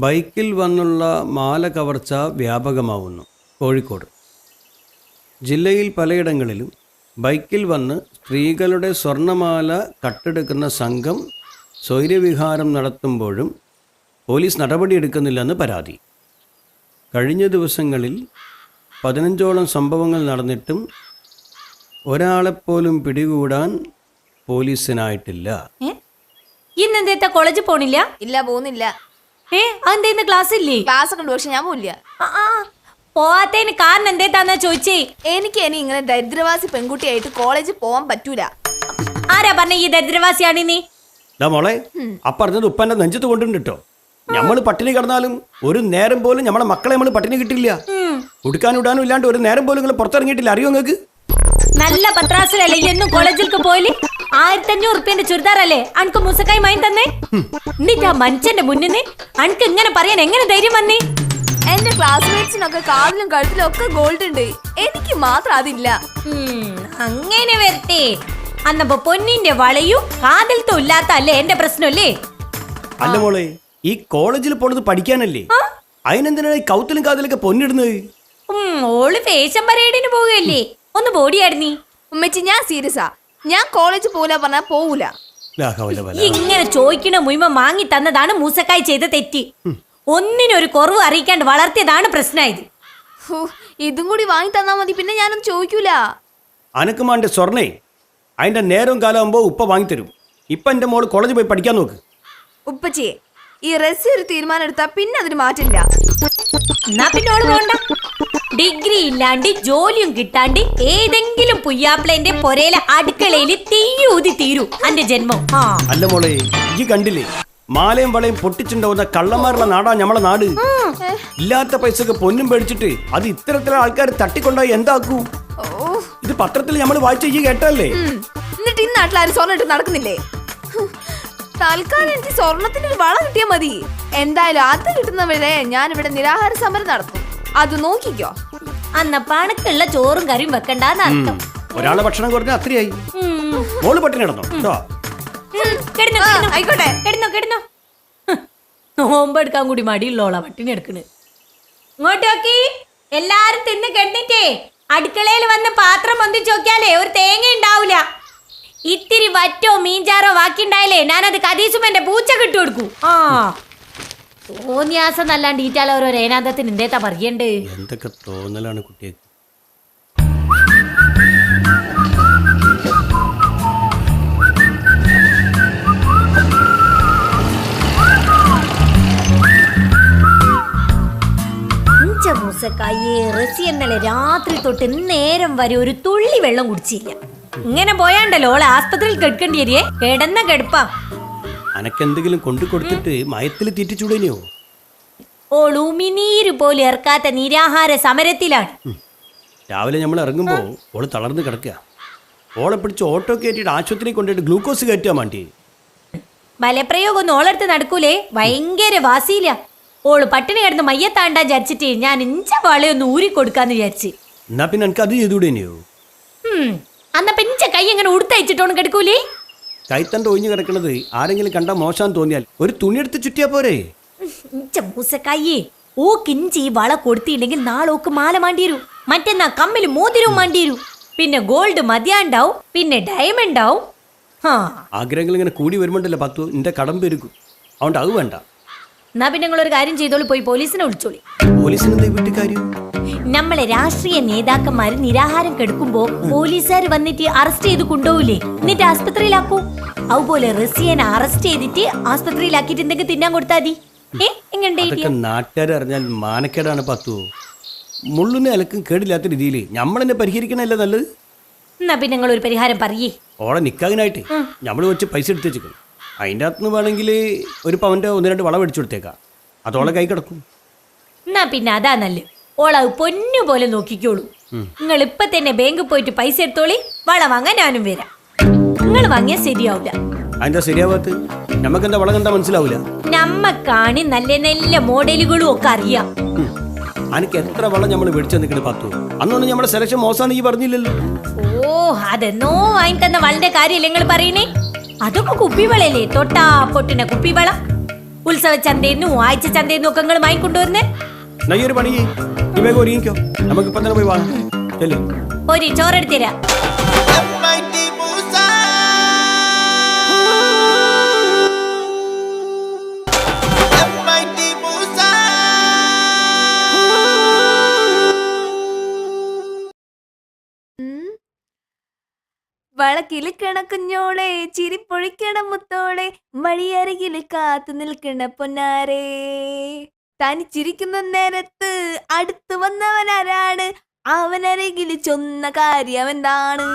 ബൈക്കിൽ വന്നുള്ള മാല കവർച്ച വ്യാപകമാവുന്നു. കോഴിക്കോട് ജില്ലയിൽ പലയിടങ്ങളിലും ബൈക്കിൽ വന്ന് സ്ത്രീകളുടെ സ്വർണ്ണമാല കട്ടെടുക്കുന്ന സംഘം സ്വൈര്യവിഹാരം നടത്തുമ്പോഴും പോലീസ് നടപടിയെടുക്കുന്നില്ലെന്ന് പരാതി. കഴിഞ്ഞ ദിവസങ്ങളിൽ 15ഓളം സംഭവങ്ങൾ നടന്നിട്ടും ഒരാളെപ്പോലും പിടികൂടാൻ പോലീസിനായിട്ടില്ല. ഇന്നെന്താ കോളേജിൽ പോണില്ല? ഇല്ല, പോകുന്നില്ല. അതെന്താ ക്ലാസ് ഇല്ലേ? ക്ലാസ് ഒക്കെ ഉണ്ട്, പക്ഷെ ഞാൻ പോവില്ല. പോവാത്തതിന് കാരണം എന്തേത്താന്നാ ചോദിച്ചേ? എനിക്ക് ഇനി ഇങ്ങനെ ദരിദ്രവാസി പെൺകുട്ടിയായിട്ട് കോളേജിൽ പോവാൻ പറ്റൂല. ആരാ പറഞ്ഞ ഈ ദരിദ്രവാസിയാണ് നീ? മോളെ അപ്പറഞ്ഞത് ഉപ്പന്റെ നെഞ്ചത്ത് കൊണ്ടുണ്ട് കേട്ടോ. നമ്മൾ പട്ടിണി കിടന്നാലും ഒരു നേരം പോലും നമ്മളെ മക്കളെ നമ്മൾ പട്ടിണി കിട്ടില്ല. ഉടുക്കാനും ഇടാനും ഇല്ലാണ്ട് ഒരു നേരം പോലും നിങ്ങൾ പുറത്തിറങ്ങിയിട്ടില്ല. അറിയോ നിങ്ങൾക്ക്? നല്ല പത്രാസിലല്ലേ എന്നും കോളേജിലേക്ക് പോയില്? 1500 റുപ്യന്റെ ചുരിദാറല്ലേ അനക്ക് മുസക്കായി വാങ്ങി തന്നെ? എന്നിട്ട് ആ മനുഷ്യന്റെ മുന്നിൽ അനക്ക് ഇങ്ങനെ പറയാൻ എങ്ങനെ ധൈര്യം വന്നേ? എന്റെ ക്ലാസ്മേറ്റ്സിനൊക്കെ കാതിലും കഴുത്തിലും ഒക്കെ ഗോൾഡ് ഉണ്ട്, എനിക്ക് മാത്രം അതില്ല. അങ്ങനെ വരട്ടെ. അന്നപ്പോ പൊന്നിന്റെ വളയും കാതിലത്തും ഇല്ലാത്ത അല്ലേ എന്റെ പ്രശ്നമല്ലേ? അല്ല മോളെ, ഈ കോളേജിൽ പോണത് പഠിക്കാനല്ലേ? അതിനെന്തിനാണ് ഈ കൗത്തിലും കാതിലൊക്കെ പൊന്നിടുന്നത്? ഓള് ഫാഷൻ പരേഡിന് പോവുകയല്ലേ? ഒന്ന് ബോഡിയായിരുന്നീ. ഉമ്മച്ചി, ഞാൻ സീരിയസാ. ഞാൻ കോളേജിൽ പോവില്ല പറഞ്ഞാ പോവൂല. ഇങ്ങനെ ചോദിക്കണ മുഴുവൻ വാങ്ങി തന്നതാണ് മൂസക്കായി ചെയ്ത തെറ്റ്. ഒന്നിനൊരു കുറവ് അറിയിക്കാണ്ട് വളർത്തിയതാണ് പ്രശ്നമായത്. ഇതും കൂടി വാങ്ങി തന്നാ മതി, പിന്നെ ഞാനൊന്നും ചോദിക്കൂല. അനക്കുമാന്റെ സ്വർണ്ണേ അതിന്റെ നേരവും കാലമാകുമ്പോ ഉപ്പ വാങ്ങിത്തരും. ഇപ്പൊ എന്റെ മോള് കോളേജിൽ പോയി പഠിക്കാൻ നോക്ക്. ഉപ്പച്ചിയെ, ഈ റെസി ഒരു തീരുമാനം എടുത്താ പിന്നെ അതിന് മാറ്റില്ല. എന്നാ പിന്നെ ഓള് പോണ്ട. ഡിഗ്രി ഇല്ലാണ്ട് ജോലിയും കിട്ടാണ്ട് ഏതെങ്കിലും പുയ്യാപ്പിളന്റെ പൊരയിലെ അടുക്കളയില് തീയൂതി തീരൂ അന്റെ ജന്മം. അല്ല മോളെ, ഈ കണ്ടില്ലേ മാലയും വളയും പൊട്ടിച്ചുണ്ടാവുന്ന കള്ളന്മാരുള്ള നാടാ നമ്മളെ നാട്. ഇല്ലാത്ത പൈസക്ക് പൊന്നും പേടിച്ചിട്ട് അത് ഇത്തരത്തിലുള്ള ആൾക്കാർ തട്ടിക്കൊണ്ടായി എന്താക്കൂ? ഇത് പത്രത്തിൽ നമ്മൾ വായിച്ചു കേട്ടല്ലേ? എന്നിട്ട് ഈ നാട്ടിൽ ആരും സ്വർണ്ണം ഇട്ട് നടക്കുന്നില്ലേ? തൽക്കാലം എനിക്ക് സ്വർണത്തിന് ഒരു വള കിട്ടിയാൽ മതി. എന്തായാലും അത് കിട്ടുന്നവരെ ഞാൻ ഇവിടെ നിരാഹാര സമരം നടത്തും. അത് നോക്കിക്കോ. അന്ന പണക്കുള്ള ചോറും കറിയും വെക്കണ്ടെന്നർത്ഥം. ഒരാളെ ഭക്ഷണം കുറഞ്ഞ അത്രയായി. മോള് പട്ടിണി കിടന്നോ? ആയിക്കോട്ടെ, കിടന്നോ. നോമ്പെടുക്കാൻ കൂടി മടിയുള്ളോളാ പട്ടിണി എടുക്കണ്. ഇങ്ങോട്ടോക്കി എല്ലാരും തിന്ന് കിടന്നിട്ടേ അടുക്കളയിൽ വന്ന് പാത്രം പൊന്തിച്ച് നോക്കിയാലേ ഒരു തേങ്ങ ഉണ്ടാവൂല. ഇത്തിരി വറ്റോ മീൻചാറോ ബാക്കിണ്ടായാലേ ഞാനത് കദീസുമെന്റെ പൂച്ച കിട്ടു കൊടുക്കൂ. തോന്നിയാസം നല്ലാണ്ട് ഈറ്റാല ഓരോ രേനാന്തത്തിന് എന്തേത്താ പറയണ്ട്? എന്തൊക്കെ തോന്നലാണ് കുട്ടിയെ. റസി എന്നല്ലേ രാത്രി തൊട്ട് നേരം വരെ ഒരു തുള്ളി വെള്ളം കുടിച്ചില്ല. ഇങ്ങനെ പോയാണ്ടല്ലോ ഓളെ ആസ്പത്രിയിൽ കെടുക്കേണ്ടി വരികയെ. കിടന്ന കെടുപ്പാ. അനക്കെന്തെങ്കിലും കൊണ്ടു കൊടുത്തിട്ട് മയത്തിൽ തീറ്റിച്ചൂടനെയോ? ഓള് ഉമിനീര് പോലും ഇറക്കാത്ത നിരാഹാര സമരത്തിലാണ്. രാവിലെ നമ്മൾ ഇറങ്ങുമ്പോ ഓള് തളർന്ന് കിടക്കുക. ഓളെ പിടിച്ച് ഓട്ടോ കയറ്റിയിട്ട് ആശുപത്രി കൊണ്ടുപോയിട്ട് ഗ്ലൂക്കോസ് കയറ്റാ മാറ്റി. ബലപ്രയോഗം ഒന്നും ഓളടുത്ത് നടക്കൂലേ? ഭയങ്കര വാസിയില്ല. ഓള് പട്ടിണി കിടന്ന് മയ്യത്താണ്ടാ വിചാരിച്ചിട്ട് ഞാൻ ഇഞ്ച വളയൊന്ന് ഊരിക്കൊടുക്കാന്ന് വിചാരിച്ച്. എന്നാ പിന്നെ എനിക്ക് അത് ചെയ്തുകൂടെയോ? അന്ന പിഞ്ച കൈ എങ്ങനെ ഉടുത്തയച്ചിട്ടോണ് കിടക്കൂലേ? കൈത്തണ്ട ഒഴിഞ്ഞു കിടക്കണത് ആരെങ്കിലും കണ്ടാ മോശം തോന്നിയാൽ ഒരു തുണി എടുത്ത് ചുറ്റിയാ പോരെ? മൂസക്കായേ, ഓക്കിഞ്ചി വള കൊടുത്തില്ലെങ്കിൽ നാളെ ഓക്ക് മാല മാണ്ടിരും, മറ്റന്നാ കമ്മില് മോതിരവും മാണ്ടിരും, പിന്നെ ഗോൾഡ് മതിയാണ്ടാവും, പിന്നെ ഡയമണ്ട് ആവും. ആഗ്രഹങ്ങൾ ഇങ്ങനെ കൂടി വരുമ്പോണ്ടല്ലോ പത്തു എന്റെ കടം പെരുക്കും. അതുകൊണ്ട് അത് വേണ്ട. എന്നാ പിന്നെ നിങ്ങളൊരു കാര്യം ചെയ്തോളി, പോയി പോലീസിനെ വിളിച്ചോളി. നമ്മളെ രാഷ്ട്രീയ നേതാക്കന്മാര് നിരാഹാരം കെടുക്കുമ്പോ പോലീസുകാർ വന്നിട്ട് അറസ്റ്റ് ചെയ്ത് കൊണ്ടുപോവില്ലേ, എന്നിട്ട് ആസ്പത്രിയിലാക്കൂ. അതുപോലെ റസിയനെ അറസ്റ്റ് ചെയ്തിട്ട് ആസ്പത്രിയിലാക്കിട്ട് എന്തെങ്കിലും തിന്നാൻ കൊടുത്താ മതി. നാട്ടുകാർ അറിഞ്ഞാൽ മാനക്കേടാണ് പത്തു. മുള്ളിന് അലക്കും കേടില്ലാത്ത രീതിയിൽ നമ്മളെന്നെ പരിഹരിക്കണല്ലേ നല്ലത്. എന്നാ പിന്നെ നിങ്ങൾ ഒരു പരിഹാരം പറയേ. ഓളെ നിക്കാനായിട്ട് നമ്മൾ വെച്ച് പൈസ എടുത്ത് വെച്ചിരിക്കണം. അതിൻ്റെ അകത്തുനിന്ന് വേണമെങ്കിൽ ഒരു പവന്റെ 1-2 വള മേടിച്ചു കൊടുത്തേക്കാം. അതോളെ കൈ കിടക്കും. എന്നാ പിന്നെ അതാ നല്ല. ഓളത് പൊന്നു പോലെ നോക്കിക്കോളൂ. നിങ്ങൾ ഇപ്പൊ തന്നെ ബാങ്കിൽ പോയിട്ട് പൈസ എടുത്തോളി. വള വാങ്ങാൻ ഞാനും വരാം. നിങ്ങൾ വാങ്ങിയാൽ ശരിയാവില്ല. അതിന്റെ ശരിയാവാത്ത നമുക്കെന്താ വള കണ്ടാ മനസ്സിലാവൂല. നമ്മക്കാണ് നല്ല നല്ല മോഡലുകളും ഒക്കെ അറിയാം. അനക്ക് എത്ര വളം നമ്മൾ മേടിച്ചു നിൽക്കണ പത്തു. അന്നൊന്നും നമ്മുടെ സെലക്ഷൻ മോശമാണ് ഈ പറഞ്ഞില്ലല്ലോ. ഓ, അതെന്നോ വാങ്ങി തന്ന വളന്റെ കാര്യല്ലേ നിങ്ങൾ പറയണേ? അതൊക്കെ കുപ്പിവളല്ലേ? തൊട്ടാ പൊട്ടിന കുപ്പിവള. ഉത്സവ ചന്തയിന്നും ആഴ്ച ചന്തയിന്നും ഒക്കെ നിങ്ങൾ വാങ്ങിക്കൊണ്ടുവരുന്നേ? നീ ഒരു പണി ചെയ്യ്. നീ വേഗം ഒരുങ്ങിക്കോ, നമുക്ക് ഇപ്പം തന്നെ പോയി വാങ്ങാം. ചെല്ലേ ഒരു ചോറെടുത്തരാ. വളക്കിലിക്കണ കുഞ്ഞോളെ ചിരിപ്പൊഴിക്കണ മുത്തോളെ വഴിയരികിൽ കാത്തു നിൽക്കണ പൊന്നാരേ. തനിച്ചിരിക്കുന്ന നേരത്ത് അടുത്ത് വന്നവനാരാണ്? അവനരികിൽ ചൊന്ന കാര്യം എന്താണ്?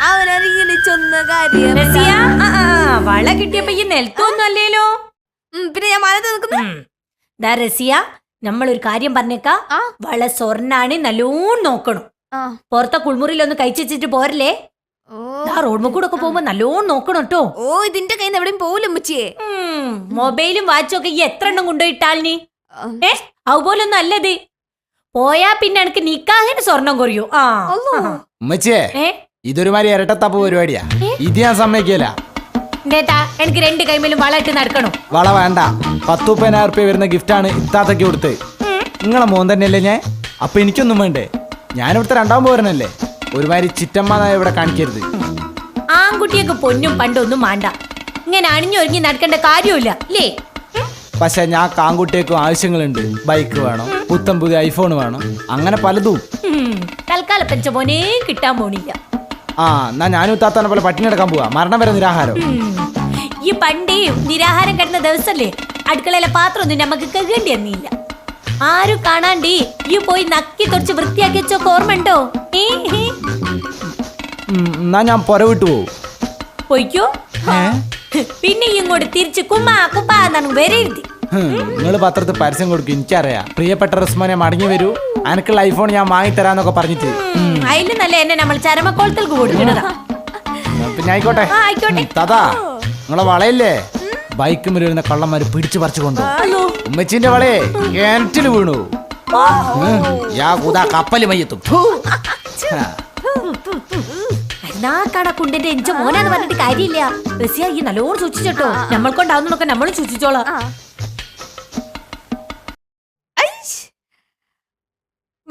അവനരികിൽ ചൊന്ന കാര്യം റസിയ, വള കിട്ടിയപ്പോ ഈ നിലത്തൊന്നും അല്ലേലോ. പിന്നെ ഞാൻ മലത്ത് നിൽക്കുന്നു. റസിയ, നമ്മളൊരു കാര്യം പറഞ്ഞേക്കാ. വള സ്വർണ്ണാണ്, നല്ലോണം നോക്കണം. പുറത്തെ കുളിമുറിയിലൊന്ന് കഴിച്ചിട്ട് പോരല്ലേ. റോഡ് കൂടെ ഒക്കെ പോകുമ്പോ നല്ലോണം നോക്കണം കേട്ടോ. ഓ, ഇതിന്റെ കയ്യിൽ നിന്ന് എവിടെയും പോവില്ല ഉമ്മച്ചിയെ. മൊബൈലും വാച്ചും ഒക്കെ ഈ എത്ര എണ്ണം കൊണ്ടുപോയിട്ടാൽ നീ അതുപോലൊന്നും അല്ലത്. പോയാ പിന്നെ എനിക്ക് നിക്കാഹിന് സ്വർണം കുറയോ. ഉമ്മച്ചിയെ, ഇതൊരു മാതിരി ഇരട്ടത്തപ്പ് പരിപാടിയാ. ഇത് ഞാൻ സമ്മതിക്കില്ല. എനിക്ക് രണ്ട് കൈമേലും വള ഇട്ട് നടക്കണം. വള വേണ്ട, 10,000 റുപ്യ വരുന്ന ഗിഫ്റ്റാണ് ഇത്താത്തക്ക് കൊടുത്ത്. നിങ്ങളെ മോൻ തന്നെയല്ലേ ഞാൻ? അപ്പൊ എനിക്കൊന്നും വേണ്ടേ? ഞാനിവിടുത്തെ രണ്ടാമത് പോരണല്ലേ. ഒരുമാതിരി ചിറ്റമ്മ ഇവിടെ കാണിക്കരുത്. ആൺകുട്ടിയൊക്കെ പൊന്നും പണ്ടൊന്നും വേണ്ട. ഇങ്ങനെ അണിഞ്ഞൊരുങ്ങി നടക്കേണ്ട കാര്യമില്ല അല്ലേ? പക്ഷെ ഞാൻ കാൺകുട്ടിയേക്കും ആവശ്യങ്ങളുണ്ട്. ബൈക്ക് വേണം, പുത്തൻ പുതിയ ഐഫോൺ വേണം, അങ്ങനെ പലതും. തൽക്കാല പെൻഷൻ മോനെ കിട്ടാൻ പോണില്ല. എന്നാ ഞാനും ഇത്താത്തനെ പോലെ പട്ടിണി എടുക്കാൻ പോവാ. മരണം വരെ നിരാഹാരം. ഈ പണ്ടേ നിരാഹാരം കിടന്ന ദിവസല്ലേ അടുക്കളയിലെ പാത്രം ഒന്നും നമുക്ക് കഴുകേണ്ടി വന്നില്ല. ആരും കാണാണ്ടി ഈ പോയി നക്കി തുടച്ച് വൃത്തിയാക്കി വെച്ചൊക്കെ ഓർമ്മണ്ടോ? എന്നാ ഞാൻ പുര വിട്ടു പോവും. പോയിക്കോ. പിന്നെ ഇങ്ങോട്ട് തിരിച്ച് കുമ്മാ കുപ്പാ എന്നാണ് വരരുത്. നിങ്ങള് പത്രത്തിൽ പരസ്യം കൊടുക്കും, എനിക്കറിയാം. പ്രിയപ്പെട്ട റസ്മാനെ മടങ്ങി വരൂ, അനക്കുള്ള ഐഫോൺ ഞാൻ വാങ്ങിത്തരാന്നൊക്കെ പറഞ്ഞിട്ട്. അതിന് നല്ല എന്നെ നമ്മൾ ചരമക്കോളത്തിൽ കൊടുക്കണതാ. പിന്നെ ആയിക്കോട്ടെ. തഥാ നിങ്ങളെ വളയില്ലേ, ബൈക്ക് മുന്നിൽ വരുന്ന കള്ളന്മാര് പിടിച്ചു പറിച്ചു കൊണ്ടു. ഉമ്മച്ചിന്റെ വളയെ കിണറ്റില് വീണു. കപ്പല് മയ്യത്തും. കുണ്ടിന്റെ എഞ്ച മോനാന്ന് പറഞ്ഞിട്ട് കാര്യമില്ല. റസിയ, ഈ നല്ലോണം സൂക്ഷിച്ചോട്ടോ. നമ്മൾ കൊണ്ടാവുന്നതൊക്കെ നമ്മളും സൂക്ഷിച്ചോളാം.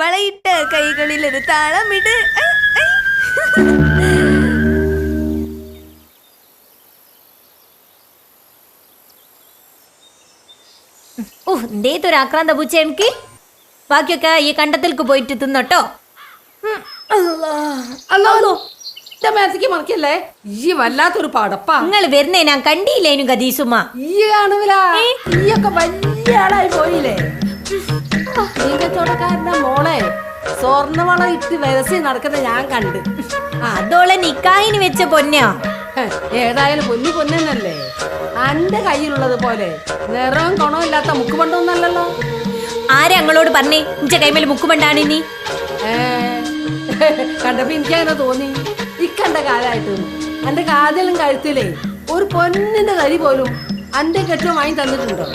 വളയിട്ട കൈകളിലൊരു താളമിട്. എന്തേതൊരു ആക്രാന്ത പൂച്ച എനിക്ക്. ബാക്കിയൊക്കെ ഈ കണ്ടത്തിലേക്ക് പോയിട്ട് തിന്നോട്ടോ. മറക്കല്ലേ, ഈ വല്ലാത്തൊരു പടപ്പാ. നിങ്ങൾ വരുന്നേ ഞാൻ കണ്ടില്ലേനും കദീസുമ്മ. ഈ കാണൂല, ഈയൊക്കെ വലിയ ആളായി പോയില്ലേ. കച്ചവടക്കാരന്റെ മോളെ സ്വർണ്ണവള ഇട്ട് വരസി നടക്കുന്ന ഞാൻ കണ്ട്. അതോളെ നിക്കാഹിന് വെച്ച പൊന്നോ. ഏതായാലും പൊന്നു പൊന്നല്ലേ. അന്റെ കയ്യിലുള്ളത് പോലെ നിറവും ഗുണവും ഇല്ലാത്ത മുക്കുപണ്ടൊന്നല്ലോ. ആരെ ഞങ്ങളോട് പറഞ്ഞേ ഇന്റെ കൈമേൽ മുക്കുമണ്ടാണ് നീ? കണ്ടപ്പോ എനിക്കങ്ങനെ തോന്നി. ഇക്കണ്ട കാലായിട്ട് എന്റെ കാതിലും കഴുത്തിലേ ഒരു പൊന്നിന്റെ തരി പോലും അന്റെ കെട്ടോ വാങ്ങി തന്നിട്ടുണ്ടോ?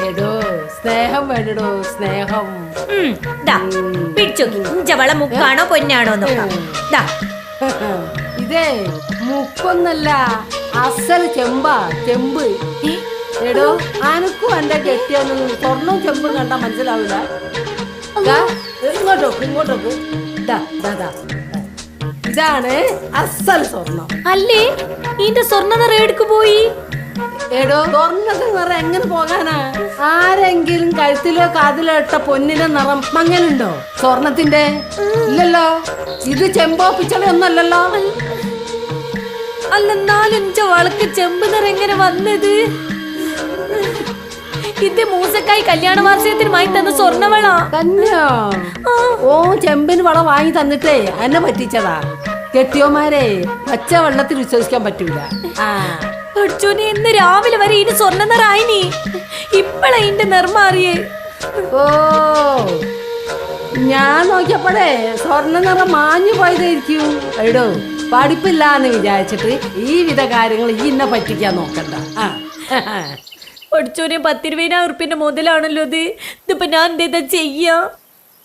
ഏടോ സ്നേഹം വേണ്ടടോ, സ്നേഹം. പിടിച്ചോ, ഇഞ്ച വള മുക്കാണോ പൊന്നാണോ നോക്കാം. ഇതേ മുക്കൊന്നല്ല, അസൽ ചെമ്പാ, ചെമ്പ്. എടോ അനക്കും എന്റെ കെട്ടിയൊന്നും സ്വർണ്ണവും ചെമ്പും കണ്ടാ മനസ്സിലാവില്ല. ഇങ്ങോട്ടോക്ക്, ഇങ്ങോട്ടോക്ക്. ഇതാണ് അസൽ സ്വർണം. അല്ലേ ഇതിന്റെ സ്വർണ്ണ നിറ എടുക്ക് പോയി? എടോ സ്വർണ്ണത്തെ നിറം എങ്ങനെ പോകാനാ? ആരെങ്കിലും കഴുത്തിലോ കാതിലോ ഇട്ട പൊന്നിന്റെ നിറം മങ്ങലുണ്ടോ സ്വർണത്തിന്റെ? ഇല്ലല്ലോ. ഇത് ചെമ്പോ പിച്ചളോ ഒന്നല്ലല്ലോ. അല്ലെന്നാലും വളക്ക് ചെമ്പ് നിറ എങ്ങനെ വന്നത്? ഇത് മൂസക്കായി കല്യാണ വാർഷികത്തിന് വാങ്ങി തന്ന സ്വർണ്ണവള തന്നെയോ? ഓ, ചെമ്പിന് വള വാങ്ങി തന്നിട്ടേ എന്നെ പറ്റിച്ചതാ. കെട്ടിയോമാരെ പച്ച വെള്ളത്തിൽ വിശ്വസിക്കാൻ പറ്റൂല. ഇന്ന് രാവിലെ വരെ ഇതിന് സ്വർണ്ണ നിറായിനി. ഇപ്പഴാ ഇതിന്റെ നിർമാറിയേ. ഓ, ഞാൻ നോക്കിയപ്പോഴേ സ്വർണ്ണ നിറം മാഞ്ഞു പോയതായിരിക്കും. എടോ പഠിപ്പില്ലാന്ന് വിചാരിച്ചിട്ട് ഈ വിധ കാര്യങ്ങൾ ഈ ഇന്നെ പറ്റിക്കാൻ നോക്കണ്ട. പഠിച്ചോനെ 10,20,000 ഉറുപ്പിന്റെ മുതലാണല്ലോ ഇത്. ഇതിപ്പോ ഞാൻ എന്താ ചെയ്യാ?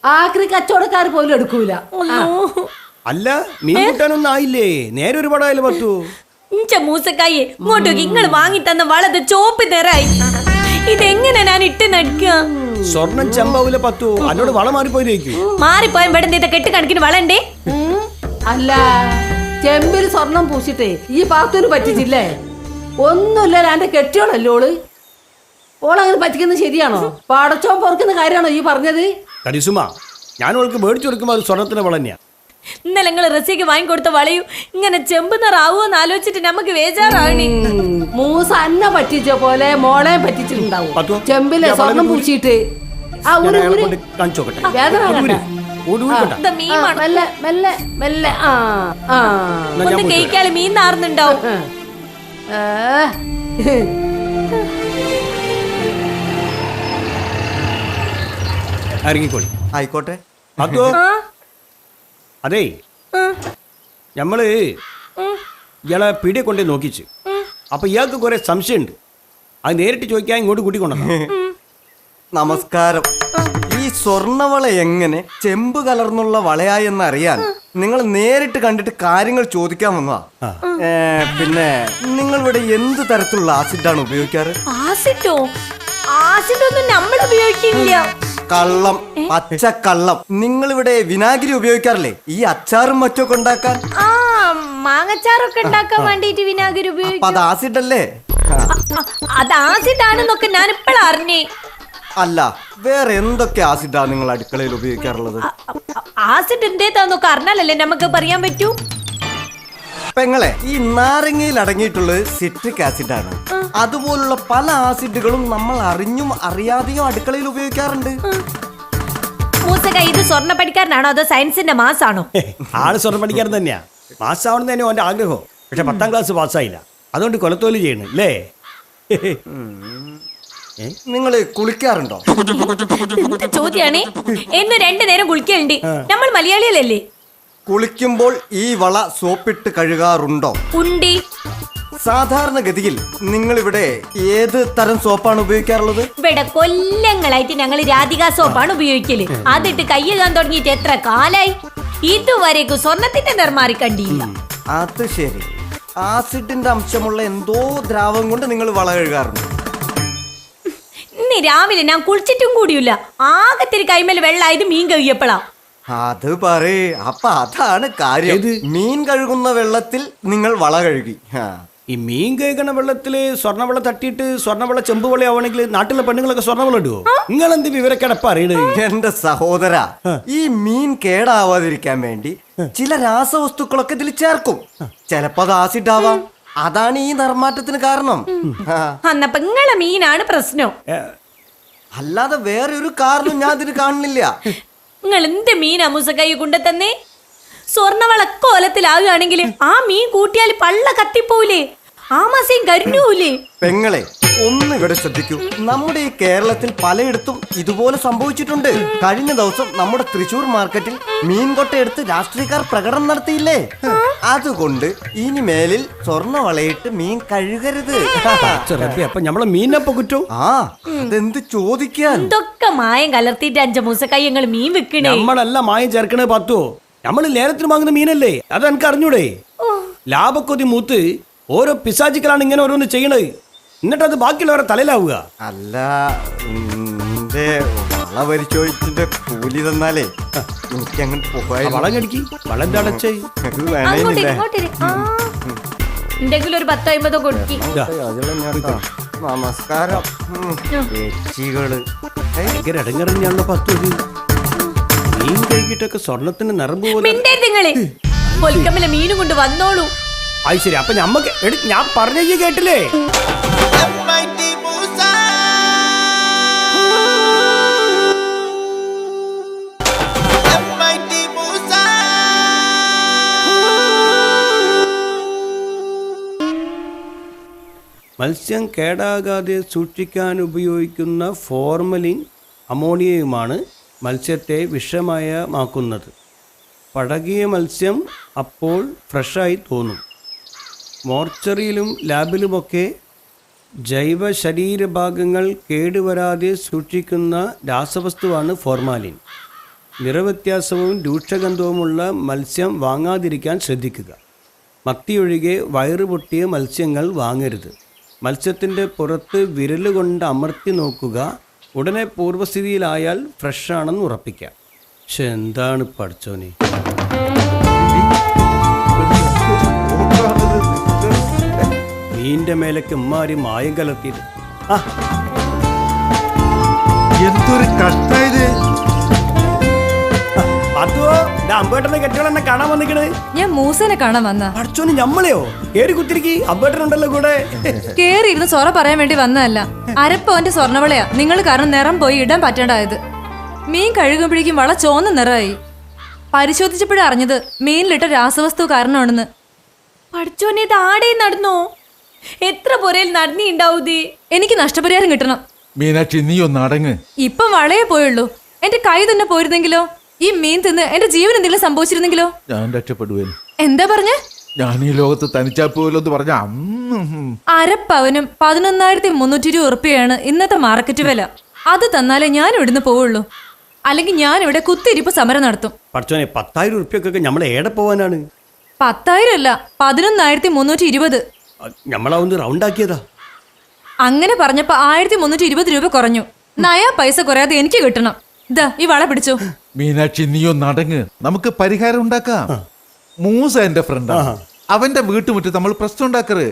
ആക്രി കച്ചവടക്കാർ പോലും എടുക്കൂല. അല്ല, മീൻ കൂട്ടാനൊന്നും ആയില്ലേ? നേരെ ഒരു പടമായാലും പറ്റൂ. ഇഞ്ച മൂസക്കായി ഇങ്ങോട്ട് നിങ്ങൾ വാങ്ങി തന്ന വളത് ചോപ്പ് നിറായി. ഇതെങ്ങനെ ഞാൻ ഇട്ട് നടിക്കുക? സ്വർണം ചെമ്പാവൂല പത്തു, എന്നോട് വള മാറിപ്പോയിരിക്കും. മാറിപ്പോയ ഇവിടെ കെട്ട് കണക്കിന് വളണ്ടേ? അല്ല, ചെമ്പിൽ സ്വർണം പൂശിട്ടേ ഈ പാത്തൂര് പറ്റിച്ചില്ലേ? ഒന്നുമില്ല, എന്റെ കെട്ടിയോളല്ലോ ഓള്. ഓളങ്ങനെ പറ്റിക്കുന്നത് ശരിയാണോ? പടച്ചോ പൊറുക്കുന്ന കാര്യമാണോ ഈ പറഞ്ഞത്? കരിസുമ, ഞാൻ അവൾക്ക് മേടിച്ചു കൊടുക്കുമ്പോൾ അത് സ്വർണത്തിന്റെ വള തന്നെയാ. ഇന്നലെ നിങ്ങൾ റസിക്ക് വാങ്ങിക്കൊടുത്ത വളയും ഇങ്ങനെ ചെമ്പ് നിറാവോന്ന് ആലോചിച്ചിട്ട് നമുക്ക് വേജാറാണ്. മൂസ അന്നെ പറ്റിച്ച പോലെ മോളെ പറ്റിച്ചിട്ടുണ്ടാവും. പത്തോ? ചെമ്പിലെ ഞാൻ സ്വർണം വള പൂശിയിട്ട് ആ ഞാൻ ഊര് അയാളെ ഊര് കൊണ്ട് കാണിച്ചു നോക്കട്ടെ. വേദന കണ്ട. ഊരുകണ്ട. ഇത് മീൻ മണം. മെല്ലെ മെല്ലെ മെല്ലെ ആ ആ എന്നാ ഞാൻ ഒന്ന് പോയിട്ട് കേക്കാല് മീൻ നാർന്നുണ്ടാവും. ഇറങ്ങിക്കോളി. ആയിക്കോട്ടെ. പത്തു, അതേ ഞമ്മള് ഇയാളെ പീടിയെ കൊണ്ടേ നോക്കിച്ച്. അപ്പൊ ഇയാൾക്ക് കുറെ സംശയമുണ്ട്. അത് നേരിട്ട് ചോദിക്കാൻ ഇങ്ങോട്ട് കൂട്ടിക്കൊണ്ടു. നമസ്കാരം. ഈ സ്വർണവള എങ്ങനെ ചെമ്പ് കലർന്നുള്ള വളയായെന്ന് അറിയാൻ നിങ്ങൾ നേരിട്ട് കണ്ടിട്ട് കാര്യങ്ങൾ ചോദിക്കാൻ വന്നതാ. പിന്നെ നിങ്ങൾ ഇവിടെ എന്ത് തരത്തിലുള്ള ആസിഡാണ് ഉപയോഗിക്കാറ്? ആസിഡോ? ആസിഡൊന്നും നമ്മൾ ഉപയോഗിക്കില്ല. കള്ളം, പച്ചക്കള്ളം. നിങ്ങൾ ഇവിടെ വിനാഗിരി ഉപയോഗിക്കാറില്ലേ ഈ അച്ചാറും മറ്റൊക്കെ ഉണ്ടാക്കാൻ? ആ, മാങ്ങച്ചാറൊക്കെ ഉണ്ടാക്കാൻ വേണ്ടിട്ട് വിനാഗിരി അപ്പൊ ഉപയോഗിക്കും. അത് ആസിഡ് അല്ലേ? അത് ആസിഡാണെന്നൊക്കെ ഞാൻ ഇപ്പോഴാ അറിഞ്ഞേ. അല്ല, വേറെ എന്തൊക്കെ ആസിഡാ നിങ്ങൾ അടുക്കളയിൽ ഉപയോഗിക്കാറുള്ളത്? ആസിഡ് എന്തേതാന്നൊക്കെ അറിഞ്ഞാലല്ലേ നമുക്ക് പറയാൻ പറ്റൂ. പെങ്ങളെ, ഈ നാരങ്ങയിൽ അടങ്ങിയിട്ടുള്ളത് സിട്രിക് ആസിഡാണ്. അതുപോലുള്ള പല ആസിഡുകളും നമ്മൾ അറിഞ്ഞും അറിയാതെയും അടുക്കളയിൽ ഉപയോഗിക്കാറുണ്ട്. മൂസക്ക, ഇത് സ്വർണ്ണ പഠിക്കാരനാണോ അതോ സയൻസിന്റെ മാസാണോ? ആള് സ്വർണ്ണം പഠിക്കാൻ തന്നെയാ. പാസ്സാവണം തന്നെ അവന്റെ ആഗ്രഹം. പക്ഷെ 10ാം ക്ലാസ് പാസ്സായില്ല. അതുകൊണ്ട് കൊലത്തോല് ചെയ്യണം അല്ലേ? നിങ്ങൾ കുളിക്കാറുണ്ടോ? എന്ത് ചോദ്യാണേ? എന്നും 2 നേരം കുളിക്കലുണ്ട്. നമ്മൾ മലയാളികളല്ലേ? കുളിക്കുമ്പോൾ ഈ വള സോപ്പിട്ട് കഴുകാറുണ്ടോ? ഉണ്ടി. സാധാരണഗതിയിൽ നിങ്ങൾ ഇവിടെ ഏത് തരം സോപ്പാണ് ഉപയോഗിക്കാറുള്ളത്? ഇവിടെ കൊല്ലങ്ങളായിട്ട് ഞങ്ങൾ രാധിക സോപ്പാണ് ഉപയോഗിക്കല്. അതിട്ട് കയ്യുകാൻ തുടങ്ങിയിട്ട് എത്ര കാലായി? ഇതുവരേക്കും സ്വർണത്തിന്റെ നിർമാറി കണ്ടില്ല. അത് ശരി. ആസിഡിന്റെ അംശമുള്ള എന്തോ ദ്രാവകം കൊണ്ട് നിങ്ങൾ വള കഴുകാറുണ്ട്. ഇന്ന് രാവിലെ ഞാൻ കുളിച്ചിട്ടും കൂടിയില്ല. ആകത്തിരി കൈമേൽ വെള്ളായത് മീൻ കഴുകിയപ്പോഴാ. അത് പറയേ. അപ്പൊ അതാണ് കാര്യം. മീൻ കഴുകുന്ന വെള്ളത്തിൽ നിങ്ങൾ വള കഴുകി. ഈ മീൻ കേൾക്കണ വെള്ളത്തില് സ്വർണ്ണവെള്ള തട്ടിയിട്ട് സ്വർണ്ണവെള്ള ചെമ്പ് വെള്ളയാവണമെങ്കിൽ നാട്ടിലെ പെണ്ണുങ്ങളൊക്കെ സ്വർണ്ണവെള്ളം ഇടുവോ? നിങ്ങൾ എന്ത് വിവരക്കെടപ്പ അറിയണേ? എന്റെ സഹോദര, ഈ മീൻ കേടാവാതിരിക്കാൻ വേണ്ടി ചില രാസവസ്തുക്കളൊക്കെ ഇതിൽ ചേർക്കും. ചിലപ്പോ അത് ആസിഡ് ആവാം. അതാണ് ഈ നിർമാറ്റത്തിന് കാരണം. അന്നപ്പോ നിങ്ങളെ മീനാണ് പ്രശ്നം. അല്ലാതെ വേറെ ഒരു കാരണം ഞാൻ ഇതിന് കാണുന്നില്ല. നിങ്ങൾ എന്ത് മീനാ മൂസക്കൈ കൊണ്ടുതന്നേ? സ്വർണ്ണവളക്കോലത്തിലാകുകയാണെങ്കിൽ ആ മീൻ കൂട്ടിയാൽ പള്ള കത്തിപ്പോലേ, ആ മാസം കരിഞ്ഞൂലേ? പെങ്ങളെ, ഒന്ന് ഇവിടെ ശ്രദ്ധിക്കൂ. നമ്മുടെ ഈ കേരളത്തിൽ പലയിടത്തും ഇതുപോലെ സംഭവിച്ചിട്ടുണ്ട്. കഴിഞ്ഞ ദിവസം നമ്മുടെ തൃശൂർ മാർക്കറ്റിൽ മീൻകൊട്ടയെടുത്ത് രാഷ്ട്രീയക്കാർ പ്രകടനം നടത്തിയില്ലേ? അതുകൊണ്ട് ഇനി മേലിൽ സ്വർണ്ണ വളയിട്ട് മീൻ കഴുകരുത്. അപ്പൊ നമ്മളെ മീനപ്പൊ കുറ്റോ? ആ, അതെന്ത് ചോദിക്കാൻ? എന്തൊക്കെ മായം കലർത്തിയിട്ട് 5 മൂസക്കൈ ഞങ്ങൾ മീൻ വിൽക്കണേ. നമ്മളല്ല മായം ചേർക്കണേ പത്തോ. നമ്മള് ലേലത്തിന് വാങ്ങുന്ന മീനല്ലേ? അത് എനിക്ക് അറിഞ്ഞൂടെ? ലാഭക്കൊതി മൂത്ത് ഓരോ പിശാചിക്കളാണ് ഇങ്ങനെ ഓരോന്ന് ചെയ്യണത്. എന്നിട്ട് അത് ബാക്കിയുള്ളവരെ തലയിലാവുക. അല്ല, എന്റെ വള പരിശോധിച്ചിട്ട് കൂലി തന്നാലേ എനിക്ക് അങ്ങോട്ട് പോകാൻ. വളം കടിക്ക്. വളം അടച്ചേ. എന്തെങ്കിലും ഒരു 10-50 കൊടുക്കി. നമസ്കാരം. ചേച്ചികള് ഭയങ്കര ഇടങ്ങറിഞ്ഞാണല്ലോ പത്തു. മീൻ കഴിക്കിട്ടൊക്കെ സ്വർണത്തിന്റെ നിറമ്പ് പോലെ. നിങ്ങള് പൊലിക്കമ്മല മീനും കൊണ്ട് വന്നോളൂ. അത് ശരി. അപ്പൊ ഞമ്മക്ക് ഞാൻ പറഞ്ഞ കേട്ടില്ലേ? മത്സ്യം കേടാകാതെ സൂക്ഷിക്കാൻ ഉപയോഗിക്കുന്ന ഫോർമലിൻ അമോണിയയുമാണ് മത്സ്യത്തെ വിഷമയമാക്കുന്നത്. പഴകിയ മത്സ്യം അപ്പോൾ ഫ്രഷായി തോന്നും. മോർച്ചറിയിലും ലാബിലുമൊക്കെ ജൈവ ശരീരഭാഗങ്ങൾ കേടുവരാതെ സൂക്ഷിക്കുന്ന രാസവസ്തുവാണ് ഫോർമാലിൻ. നിറവ്യത്യാസവും രൂക്ഷഗന്ധവുമുള്ള മത്സ്യം വാങ്ങാതിരിക്കാൻ ശ്രദ്ധിക്കുക. മത്തിയൊഴികെ വയറ് പൊട്ടിയ മത്സ്യങ്ങൾ വാങ്ങരുത്. മത്സ്യത്തിൻ്റെ പുറത്ത് വിരലുകൊണ്ട് അമർത്തി നോക്കുക. ഉടനെ പൂർവ്വസ്ഥിതിയിലായാൽ ഫ്രഷാണെന്ന് ഉറപ്പിക്കാം. പക്ഷെ എന്താണ് പഠിച്ചോനെ, മീൻ്റെ മേലേക്ക് ഇമ്മാരി മായം കലർത്തിയത്. ആ എന്തൊരു കഷ്ടായത്. അതോ അമ്പേട്ടനെ കെട്ടിയോളെ എന്നെ കാണാൻ വന്നിക്കണ്. ഞാൻ മൂസനെ കാണാൻ വന്ന. പഠിച്ചോന് ഞമ്മളെയോ കേറി കുത്തിരിക്കി? അമ്പേട്ടനുണ്ടല്ലോ കൂടെ. കേറി ഇരുന്ന് സൊറ പറയാൻ വേണ്ടി വന്നതല്ല. അരപ്പവന്റെ സ്വർണ്ണവളയാ നിങ്ങൾ കാരണം നിറം പോയി ഇടാൻ പറ്റേണ്ടായത്. മീൻ കഴുകുമ്പോഴേക്കും വള ചോന്ന നിറമായി. പരിശോധിച്ചപ്പോഴും അറിഞ്ഞത് മീനിലിട്ട രാസവസ്തു കാരണമാണെന്ന്. പഠിച്ചോനെ ഇത് ആടെ നടന്നോ? എത്ര പുരയിൽ നടന്നിണ്ടാവൂത്? എനിക്ക് നഷ്ടപരിഹാരം കിട്ടണം. മീനാക്ഷി നീ ഒന്ന് അടങ്ങ്. ഇപ്പം വളയെ പോയുള്ളൂ. എന്റെ കൈ തന്നെ പോയിരുന്നെങ്കിലോ? ഈ മീൻ തിന്ന് എന്റെ ജീവൻ എന്തെങ്കിലും സംഭവിച്ചിരുന്നെങ്കിലോ? ഞാൻ രക്ഷപ്പെടുവേൻ. എന്താ പറഞ്ഞ? ഞാൻ ഈ ലോകത്ത് തനിച്ചാ പോലെന്ന് പറഞ്ഞ അരപ്പവനും 11,320 ഉറുപ്പികയാണ് ഇന്നത്തെ മാർക്കറ്റ് വില. അത് തന്നാലേ ഞാൻ ഇവിടുന്ന് പോവുള്ളൂ. അല്ലെങ്കിൽ ഞാൻ ഇവിടെ കുത്തിരിപ്പ് സമരം നടത്തും. പഠിച്ചോനെ 10,000 ഉറുപ്പ്യൊക്കെ നമ്മൾ ഏടെ പോവാനാണ്? 10,000 അല്ല, 11,320. നമ്മളാവുന്ന റൗണ്ട് ആക്കിയതാ. അങ്ങനെ പറഞ്ഞപ്പോ 1,320 രൂപ കുറഞ്ഞു. നയാ പൈസ കുറയാതെ എനിക്ക് കിട്ടണം. ഇതാ ഈ വള പിടിച്ചോ. മീനാക്ഷി നീ ഒന്ന് അടങ്ങ്. നമുക്ക് പരിഹാരം ഉണ്ടാക്കാം. മൂസ എന്റെ ഫ്രണ്ടാ. അവന്റെ വീട്ടുമുറ്റത്ത് നമ്മൾ പ്രശ്നം ഉണ്ടാക്കരുത്.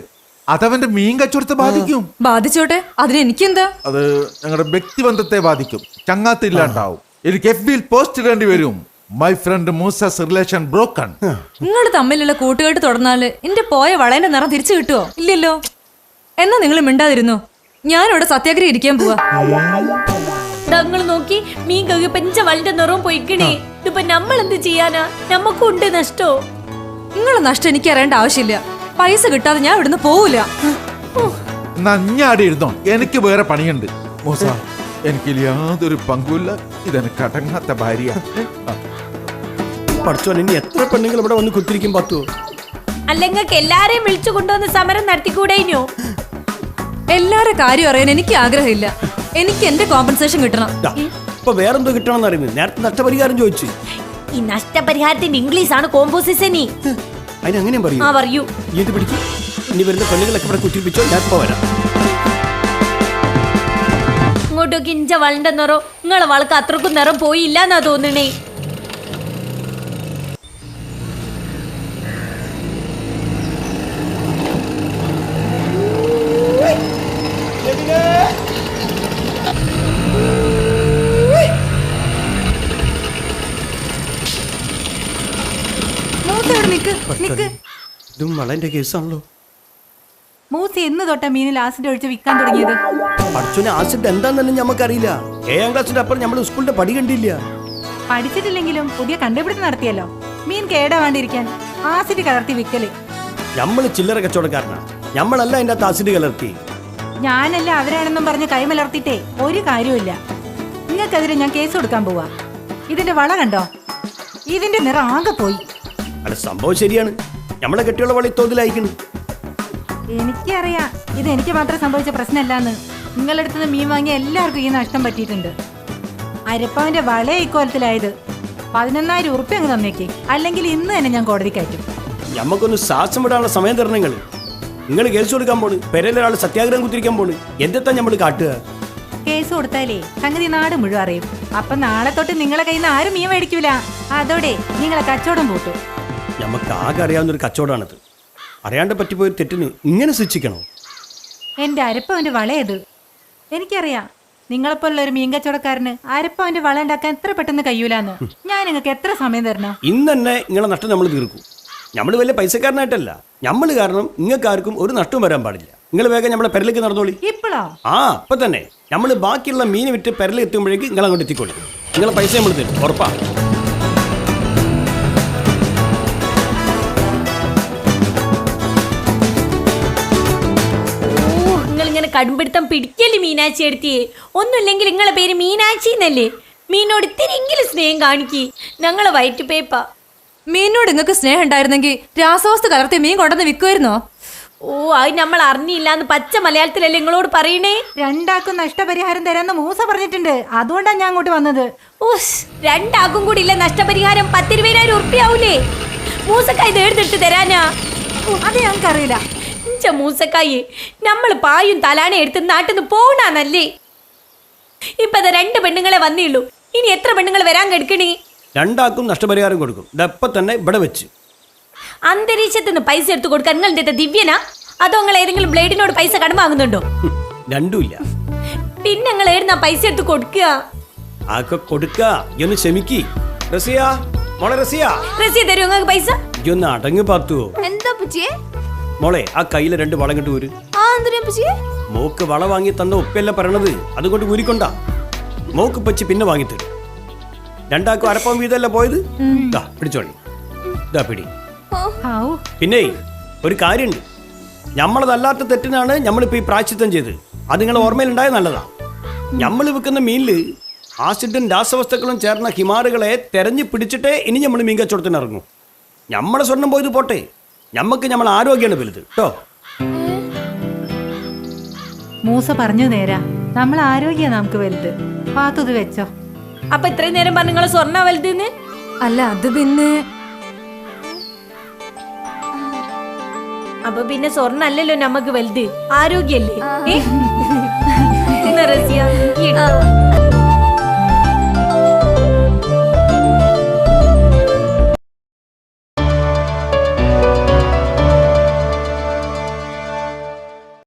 അതവന്റെ മീൻ കച്ചവടത്തെ ബാധിക്കും. ബാധിച്ചോട്ടെ, അതിന് എനിക്കെന്താ? അത് ഞങ്ങളുടെ വ്യക്തിബന്ധത്തെ ബാധിക്കും. ചങ്ങാത്തില്ലാണ്ടാവും. എനിക്ക് FB-യിൽ പോസ്റ്റ് ഇടേണ്ടി വരും. My friend Moses relation broken. നിങ്ങൾ തമ്മിലുള്ള കൂട്ടുകെട്ട് തുടർന്നാല് എന്റെ പോയ വളേന്റെ നിറം തിരിച്ചു കിട്ടുവോ? ഇല്ലല്ലോ. എന്നാ നിങ്ങൾ മിണ്ടാതിരുന്നു. ഞാനിവിടെ സത്യാഗ്രഹം ഇരിക്കാൻ പോവാ. ഞങ്ങൾ നോക്കി മീൻ കഴുകി പെഞ്ച വളിന്റെ നിറവും പോയിക്കണേ. ഇതിപ്പോ നമ്മൾ എന്ത് ചെയ്യാനാ? നമുക്കുണ്ട് നഷ്ടോ. നിങ്ങളെ നഷ്ടം എനിക്ക് അറിയേണ്ട ആവശ്യമില്ല. പൈസ കിട്ടാതെ ഞാൻ ഇവിടുന്ന് പോവില്ല. നഞ്ഞാടി ഇരുന്നോ, എനിക്ക് വേറെ പണിയുണ്ട്. മൂസ എനിക്ക് യാതൊരു പങ്കുമില്ല. ഇതെനിക്ക് അടങ്ങാത്ത ഭാര്യ. പഠിച്ചോൻ ഇനി എത്ര പെണ്ണുങ്ങൾ ഇവിടെ വന്ന് കുത്തിരിക്കും പത്തുവോ? അല്ലെങ്കിൽ എല്ലാരെയും വിളിച്ചു കൊണ്ടുവന്ന് സമരം നടത്തിക്കൂടേനോ? എല്ലാരും കാര്യം അറിയാൻ എനിക്ക് ആഗ്രഹമില്ല. എനിക്ക് എന്റെ കോമ്പൻസേഷൻ കിട്ടണം. ഇപ്പൊ വേറെന്തോ കിട്ടണമെന്ന് അറിയുന്നത്. നേരത്തെ നഷ്ടപരിഹാരം ചോദിച്ചു. ഈ നഷ്ടപരിഹാരത്തിന്റെ ഇംഗ്ലീഷ് ആണ് കോമ്പോസിഷനി. അതിനങ്ങനെയും പറയൂ. ആ പറയൂ. ഇത് പിടിക്കും. ഇനി വരുന്ന പെണ്ണുങ്ങളൊക്കെ ഇവിടെ കുത്തിരിപ്പിച്ചോ. ഞാൻ ഇപ്പൊ വരാം. ഇങ്ങോട്ടൊക്കെ ഇഞ്ച വളിന്റെ നിറം നിങ്ങളെ വളക്ക് അത്രക്കും നിറം പോയില്ല എന്നാ തോന്നണേ. ഇതും വളന്റെ കേസാണല്ലോ. മൂസ എന്ന് തൊട്ട മീനിൽ ആസിഡ് ഒഴിച്ച് വിൽക്കാൻ തുടങ്ങിയത്? പഠിച്ചോനെ ആസിഡ് എന്താന്ന് നമുക്കറിയില്ല. 7ാം ക്ലാസ്സിന്റെ അപ്പുറം നമ്മൾ സ്കൂളിന്റെ പടി കണ്ടില്ല. പഠിച്ചിട്ടില്ലെങ്കിലും പുതിയ കണ്ടുപിടുത്തം നടത്തിയല്ലോ. മീൻ കേടാവാണ്ടിരിക്കാൻ ആസിഡ് കലർത്തി വിൽക്കല്. നമ്മൾ ചില്ലറ കച്ചവടക്കാരനാണ്. നമ്മളല്ല അതിന്റെ അകത്ത് ആസിഡ് കലർത്തി. ഞാനല്ല അവരാണെന്നും പറഞ്ഞ് കൈമലർത്തിട്ടേ ഒരു കാര്യമില്ല. നിങ്ങൾക്കെതിരെ ഞാൻ കേസ് കൊടുക്കാൻ പോവാ. ഇതിന്റെ വള കണ്ടോ? ഇതിന്റെ നിറം ആകെ പോയി. അല്ല, സംഭവം ശരിയാണ്. നമ്മളെ കെട്ടിയുള്ള വളി തോതിലായിക്കണ്. എനിക്കറിയാം ഇത് എനിക്ക് മാത്രം സംഭവിച്ച പ്രശ്നമല്ലാന്ന്. നിങ്ങളടുത്തുനിന്ന് മീൻ വാങ്ങിയ എല്ലാവർക്കും ഈ നഷ്ടം പറ്റിയിട്ടുണ്ട്. അരപ്പവന്റെ വള ഇക്കോലത്തിലായത്. 11,000 ഉറുപ്പ്യ അങ്ങ് തന്നേക്ക്. അല്ലെങ്കിൽ ഇന്ന് തന്നെ ഞാൻ കോടതി കയറ്റും. ഞമ്മക്കൊന്ന് ശ്വാസം വിടാനുള്ള സമയം തരണം. നിങ്ങൾ കേസ് കൊടുക്കാൻ പോണ്. പെരയിലൊരാൾ സത്യാഗ്രഹം കുത്തിരിക്കാൻ പോണ്. എന്തെത്താ നമ്മൾ കാട്ടുക? കേസ് കൊടുത്താലേ സംഗതി നാട് മുഴുവൻ അറിയും. അപ്പൊ നാളെ തൊട്ട് നിങ്ങളെ കയ്യിൽ നിന്ന് ആരും മീൻ മേടിക്കൂല. അതോടെ നിങ്ങളെ കച്ചവടം പൂട്ടും. നമുക്ക് ആകെ അറിയാവുന്നൊരു കച്ചവടമാണത്. അറിയാണ്ട് പറ്റിപ്പോയൊരു തെറ്റിന് ഇങ്ങനെ ശിക്ഷിക്കണോ? എന്റെ അരപ്പവന്റെ വളയത് എനിക്കറിയാം. നിങ്ങളെപ്പോലുള്ള ഒരു മീൻ കച്ചവടക്കാരന് അരപ്പവന്റെ വള ഉണ്ടാക്കാൻ എത്ര പെട്ടെന്ന് കഴിയൂലെന്ന്. ഞാൻ നിങ്ങൾക്ക് എത്ര സമയം തരണം? ഇന്ന് തന്നെ നിങ്ങളെ നഷ്ടം നമ്മൾ തീർക്കും. നമ്മൾ വലിയ പൈസക്കാരനായിട്ടല്ല. നമ്മൾ കാരണം നിങ്ങൾക്ക് ആർക്കും ഒരു നഷ്ടവും വരാൻ പാടില്ല. നിങ്ങൾ വേഗം നമ്മളെ പെരലേക്ക് നടന്നോളി. ഇപ്പോഴോ? ആ അപ്പൊ തന്നെ. നമ്മൾ ബാക്കിയുള്ള മീൻ വിറ്റ് പെരലേക്ക് എത്തുമ്പോഴേക്ക് നിങ്ങൾ അങ്ങോട്ട് എത്തിക്കോളി. നിങ്ങളെ പൈസ നമ്മൾ തരും, ഉറപ്പാ. ഇങ്ങനെ കടുംപിടുത്തം പിടിക്കല്ലേ മീനാച്ചി എടുത്തിയേ? ഒന്നുമില്ലെങ്കിൽ നിങ്ങളെ പേര് മീനാച്ചി എന്നല്ലേ? മീനോട് ഇത്തിരിയെങ്കിലും സ്നേഹം കാണിക്കി. ഞങ്ങളെ വയറ്റ് പേപ്പ. മീനോട് നിങ്ങൾക്ക് സ്നേഹം ഉണ്ടായിരുന്നെങ്കിൽ രാസവസ്തു കലർത്തി മീൻ കൊണ്ടുവന്ന് വിൽക്കുമായിരുന്നോ? ഓ, അത് നമ്മൾ അറിഞ്ഞില്ലാന്ന് പച്ച മലയാളത്തിലല്ലേ നിങ്ങളോട് പറയണേ? രണ്ടാക്കും നഷ്ടപരിഹാരം തരാന്ന് മൂസ പറഞ്ഞിട്ടുണ്ട്. അതുകൊണ്ടാണ് ഞാൻ അങ്ങോട്ട് വന്നത്. ഓസ്, രണ്ടാക്കും കൂടി ഇല്ല നഷ്ടപരിഹാരം. 10,20,000 ഉറുപ്പ്യാവൂലേ? മൂസക്ക ഇത് എടുത്തിട്ട് തരാനാ? അത് ഞങ്ങൾക്കറിയില്ല. മൂസക്കായി നമ്മള് പായും തലാണെ എടുത്ത് നാട്ടിൽ നിന്ന് പോണാന്നല്ലേ? ഇപ്പൊ 2 പെണ്ണുങ്ങളെ വന്നേയുള്ളൂ. ഇനി എത്ര പെണ്ണുങ്ങൾ വരാൻ കെടുക്കണേ? 2 നഷ്ടപരിഹാരം കൊടുക്കും. ഇതപ്പം തന്നെ ഇവിടെ വെച്ച്. അന്തരീക്ഷത്തിൽ നിന്ന് പൈസ എടുത്ത് കൊടുക്കാൻ നിങ്ങൾ എന്താ ദിവ്യനാ? അതോ നിങ്ങൾ ഏതെങ്കിലും ബ്ലേഡിനോട് പൈസ കടം വാങ്ങുന്നുണ്ടോ? രണ്ടുമില്ല. പിന്നെ നിങ്ങൾ ഏടുന്ന പൈസ എടുത്ത് കൊടുക്കുക? ആക്കെ കൊടുക്ക. ഇയൊന്ന് ക്ഷമിക്കി. റസിയ, മോളെ റസിയ. റസിയ തരുമോ നിങ്ങൾക്ക് പൈസ? ഇയൊന്ന് അടങ്ങ് പാത്തുവോ? എന്താ പറ്റിയേ? മോളെ ആ കയ്യിലെ 2 വളം കെട്ട് ഊര്. എന്തിനാ പറ്റിയേ? മോക്ക് വള വാങ്ങി തന്ന ഉപ്പല്ല പറയണത്, അതുകൊണ്ട് ഊരിക്കൊണ്ടാ. മോക്ക് പച്ചി പിന്നെ വാങ്ങിത്തരും. 2 അരപ്പം വീതമല്ല പോയത്. പിടിച്ചോളി. ഇതാ പിടി. പിന്നെ ഒരു കാര്യമുണ്ട്, നമ്മളതല്ലാത്ത തെറ്റിനാണ് നമ്മളിപ്പോ ഈ പ്രായശ്ചിത്തം ചെയ്ത്. അത് നിങ്ങൾ ഓർമ്മയിലുണ്ടായ നല്ലതാ. നമ്മൾ വിൽക്കുന്ന മീനില് ആസിഡും രാസവസ്തുക്കളും ചേർന്ന ഹിമാറുകളെ തെരഞ്ഞു പിടിച്ചിട്ടേ ഇനി നമ്മൾ മീൻ കച്ചവടത്തിന് ഇറങ്ങും. നമ്മളെ സ്വർണം പോയത് പോട്ടെ, നമ്മക്ക് നമ്മളെ ആരോഗ്യമാണ് വലുത് കേട്ടോ. മൂസ പറഞ്ഞു നേരാ, നമ്മൾ ആരോഗ്യ നമുക്ക് വലുത്. പാത്തത് വെച്ചോ. അപ്പൊ ഇത്രയും നേരം പറഞ്ഞു നിങ്ങൾ സ്വർണ്ണ വലുതെന്ന്? അല്ല, അത് പിന്നെ അപ്പൊ പിന്നെ സ്വർണ്ണ അല്ലല്ലോ നമുക്ക് വലുത്, ആരോഗ്യല്ലേ? റസിയ